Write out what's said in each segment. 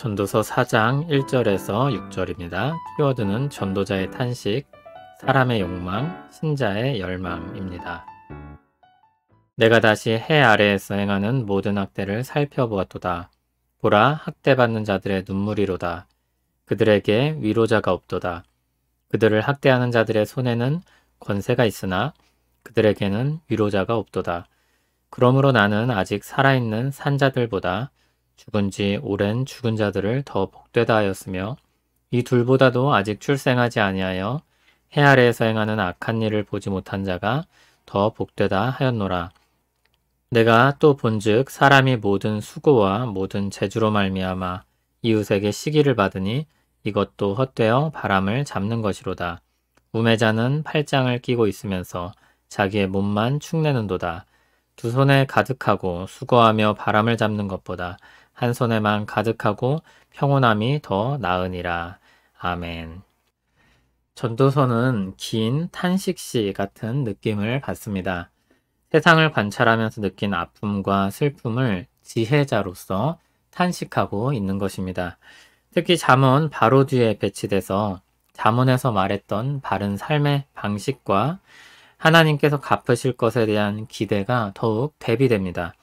전도서 4장 1절에서 6절입니다. 키워드는 전도자의 탄식, 사람의 욕망, 신자의 열망입니다. 내가 다시 해 아래에서 행하는 모든 학대를 살펴보았도다. 보라, 학대받는 자들의 눈물이로다. 그들에게 위로자가 없도다. 그들을 학대하는 자들의 손에는 권세가 있으나 그들에게는 위로자가 없도다. 그러므로 나는 아직 살아있는 산자들보다 죽은 지 오랜 죽은 자들을 더 복되다 하였으며 이 둘보다도 아직 출생하지 아니하여 해 아래에서 행하는 악한 일을 보지 못한 자가 더 복되다 하였노라. 내가 또 본즉 사람이 모든 수고와 모든 재주로 말미암아 이웃에게 시기를 받으니 이것도 헛되어 바람을 잡는 것이로다. 우매자는 팔짱을 끼고 있으면서 자기의 몸만 축내는도다. 두 손에 가득하고 수고하며 바람을 잡는 것보다 한 손에만 가득하고 평온함이 더 나으니라. 아멘. 전도서는 긴 탄식시 같은 느낌을 받습니다. 세상을 관찰하면서 느낀 아픔과 슬픔을 지혜자로서 탄식하고 있는 것입니다. 특히 잠언 바로 뒤에 배치돼서 잠언에서 말했던 바른 삶의 방식과 하나님께서 갚으실 것에 대한 기대가 더욱 대비됩니다.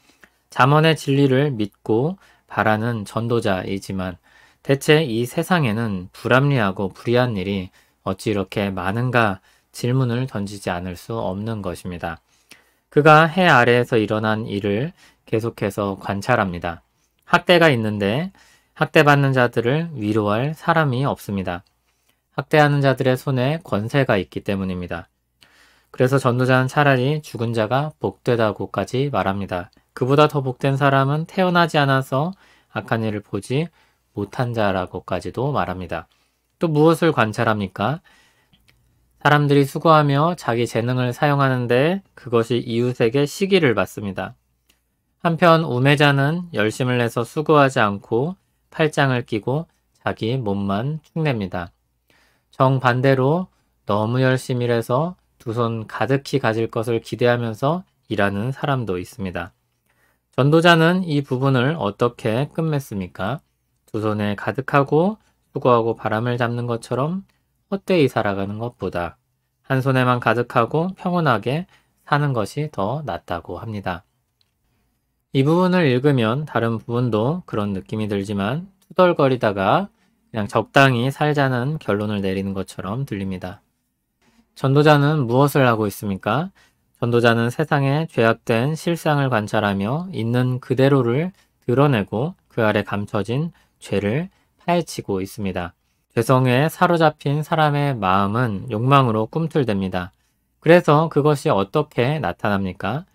잠언의 진리를 믿고 바라는 전도자이지만 대체 이 세상에는 불합리하고 불의한 일이 어찌 이렇게 많은가 질문을 던지지 않을 수 없는 것입니다. 그가 해 아래에서 일어난 일을 계속해서 관찰합니다. 학대가 있는데 학대받는 자들을 위로할 사람이 없습니다. 학대하는 자들의 손에 권세가 있기 때문입니다. 그래서 전도자는 차라리 죽은 자가 복되다고까지 말합니다. 그보다 더 복된 사람은 태어나지 않아서 악한 일을 보지 못한 자라고까지도 말합니다. 또 무엇을 관찰합니까? 사람들이 수고하며 자기 재능을 사용하는데 그것이 이웃에게 시기를 받습니다. 한편 우매자는 열심을 내서 수고하지 않고 팔짱을 끼고 자기 몸만 축냅니다. 정반대로 너무 열심히 일해서 두 손 가득히 가질 것을 기대하면서 일하는 사람도 있습니다. 전도자는 이 부분을 어떻게 끝맺습니까? 두 손에 가득하고 수고하고 바람을 잡는 것처럼 헛되이 살아가는 것보다 한 손에만 가득하고 평온하게 사는 것이 더 낫다고 합니다. 이 부분을 읽으면 다른 부분도 그런 느낌이 들지만 투덜거리다가 그냥 적당히 살자는 결론을 내리는 것처럼 들립니다. 전도자는 무엇을 하고 있습니까? 전도자는 세상의 죄악된 실상을 관찰하며 있는 그대로를 드러내고 그 아래 감춰진 죄를 파헤치고 있습니다. 죄성에 사로잡힌 사람의 마음은 욕망으로 꿈틀댑니다. 그래서 그것이 어떻게 나타납니까?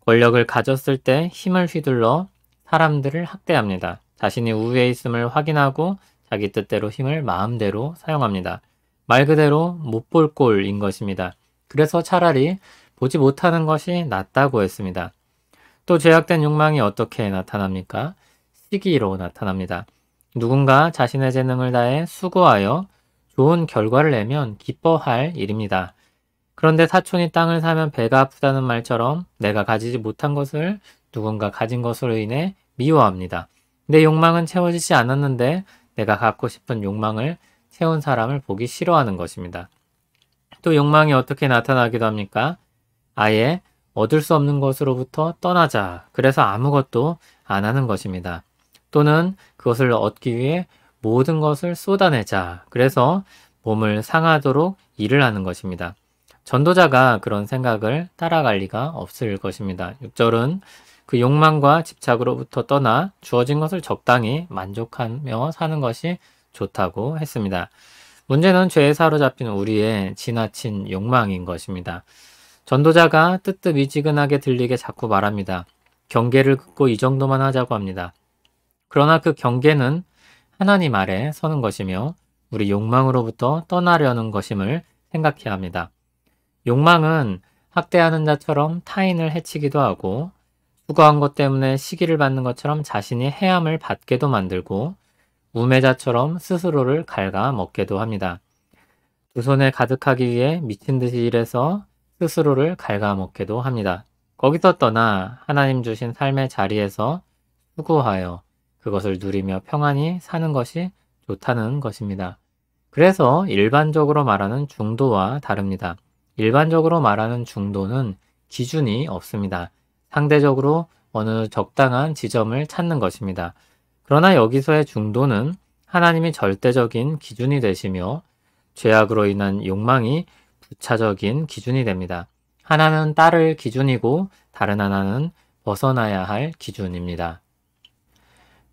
권력을 가졌을 때 힘을 휘둘러 사람들을 학대합니다. 자신이 우위에 있음을 확인하고 자기 뜻대로 힘을 마음대로 사용합니다. 말 그대로 못 볼 꼴인 것입니다. 그래서 차라리 보지 못하는 것이 낫다고 했습니다. 또 죄악된 욕망이 어떻게 나타납니까? 시기로 나타납니다. 누군가 자신의 재능을 다해 수고하여 좋은 결과를 내면 기뻐할 일입니다. 그런데 사촌이 땅을 사면 배가 아프다는 말처럼 내가 가지지 못한 것을 누군가 가진 것으로 인해 미워합니다. 내 욕망은 채워지지 않았는데 내가 갖고 싶은 욕망을 채운 사람을 보기 싫어하는 것입니다. 또 욕망이 어떻게 나타나기도 합니까? 아예 얻을 수 없는 것으로부터 떠나자. 그래서 아무것도 안 하는 것입니다. 또는 그것을 얻기 위해 모든 것을 쏟아내자. 그래서 몸을 상하도록 일을 하는 것입니다. 전도자가 그런 생각을 따라갈 리가 없을 것입니다. 6절은 그 욕망과 집착으로부터 떠나 주어진 것을 적당히 만족하며 사는 것이 좋다고 했습니다. 문제는 죄에 사로잡힌 우리의 지나친 욕망인 것입니다. 전도자가 뜨뜻미지근하게 들리게 자꾸 말합니다. 경계를 긋고 이 정도만 하자고 합니다. 그러나 그 경계는 하나님 아래 서는 것이며 우리 욕망으로부터 떠나려는 것임을 생각해야 합니다. 욕망은 학대하는 자처럼 타인을 해치기도 하고 수고한 것 때문에 시기를 받는 것처럼 자신이 해함을 받게도 만들고 우매자처럼 스스로를 갉아먹게도 합니다. 두 손에 가득하기 위해 미친 듯이 일해서 스스로를 갉아먹게도 합니다. 거기서 떠나 하나님 주신 삶의 자리에서 수고하여 그것을 누리며 평안히 사는 것이 좋다는 것입니다. 그래서 일반적으로 말하는 중도와 다릅니다. 일반적으로 말하는 중도는 기준이 없습니다. 상대적으로 어느 적당한 지점을 찾는 것입니다. 그러나 여기서의 중도는 하나님이 절대적인 기준이 되시며 죄악으로 인한 욕망이 부차적인 기준이 됩니다. 하나는 따를 기준이고 다른 하나는 벗어나야 할 기준입니다.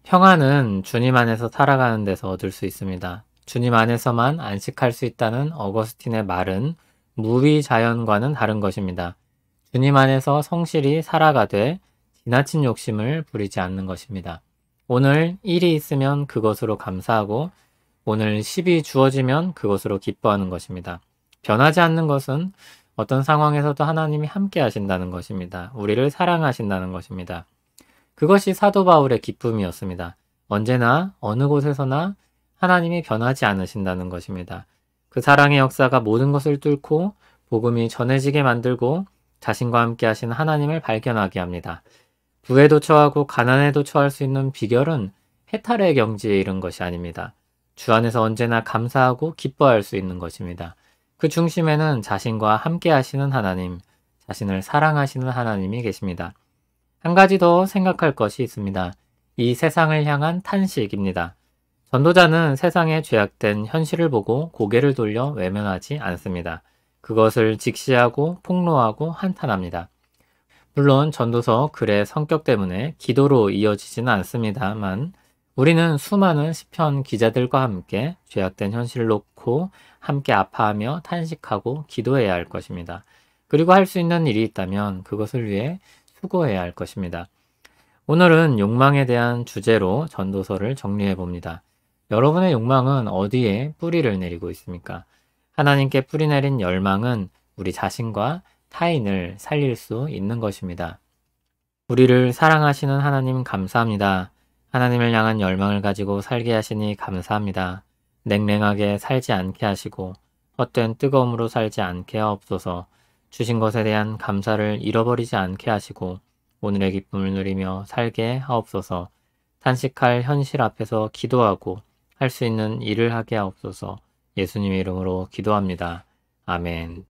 평안은 주님 안에서 살아가는 데서 얻을 수 있습니다. 주님 안에서만 안식할 수 있다는 어거스틴의 말은 무비자연과는 다른 것입니다. 주님 안에서 성실히 살아가되 지나친 욕심을 부리지 않는 것입니다. 오늘 일이 있으면 그것으로 감사하고 오늘 10이 주어지면 그것으로 기뻐하는 것입니다. 변하지 않는 것은 어떤 상황에서도 하나님이 함께 하신다는 것입니다. 우리를 사랑하신다는 것입니다. 그것이 사도 바울의 기쁨이었습니다. 언제나 어느 곳에서나 하나님이 변하지 않으신다는 것입니다. 그 사랑의 역사가 모든 것을 뚫고 복음이 전해지게 만들고 자신과 함께 하신 하나님을 발견하게 합니다. 부에도 처하고 가난에도 처할 수 있는 비결은 해탈의 경지에 이른 것이 아닙니다. 주 안에서 언제나 감사하고 기뻐할 수 있는 것입니다. 그 중심에는 자신과 함께 하시는 하나님, 자신을 사랑하시는 하나님이 계십니다. 한 가지 더 생각할 것이 있습니다. 이 세상을 향한 탄식입니다. 전도자는 세상의 죄악된 현실을 보고 고개를 돌려 외면하지 않습니다. 그것을 직시하고 폭로하고 한탄합니다. 물론 전도서 글의 성격 때문에 기도로 이어지지는 않습니다만 우리는 수많은 시편 기자들과 함께 죄악된 현실을 놓고 함께 아파하며 탄식하고 기도해야 할 것입니다. 그리고 할 수 있는 일이 있다면 그것을 위해 수고해야 할 것입니다. 오늘은 욕망에 대한 주제로 전도서를 정리해 봅니다. 여러분의 욕망은 어디에 뿌리를 내리고 있습니까? 하나님께 뿌리 내린 열망은 우리 자신과 타인을 살릴 수 있는 것입니다. 우리를 사랑하시는 하나님 감사합니다. 하나님을 향한 열망을 가지고 살게 하시니 감사합니다. 냉랭하게 살지 않게 하시고 헛된 뜨거움으로 살지 않게 하옵소서. 주신 것에 대한 감사를 잃어버리지 않게 하시고 오늘의 기쁨을 누리며 살게 하옵소서. 탄식할 현실 앞에서 기도하고 할 수 있는 일을 하게 하옵소서. 예수님의 이름으로 기도합니다. 아멘.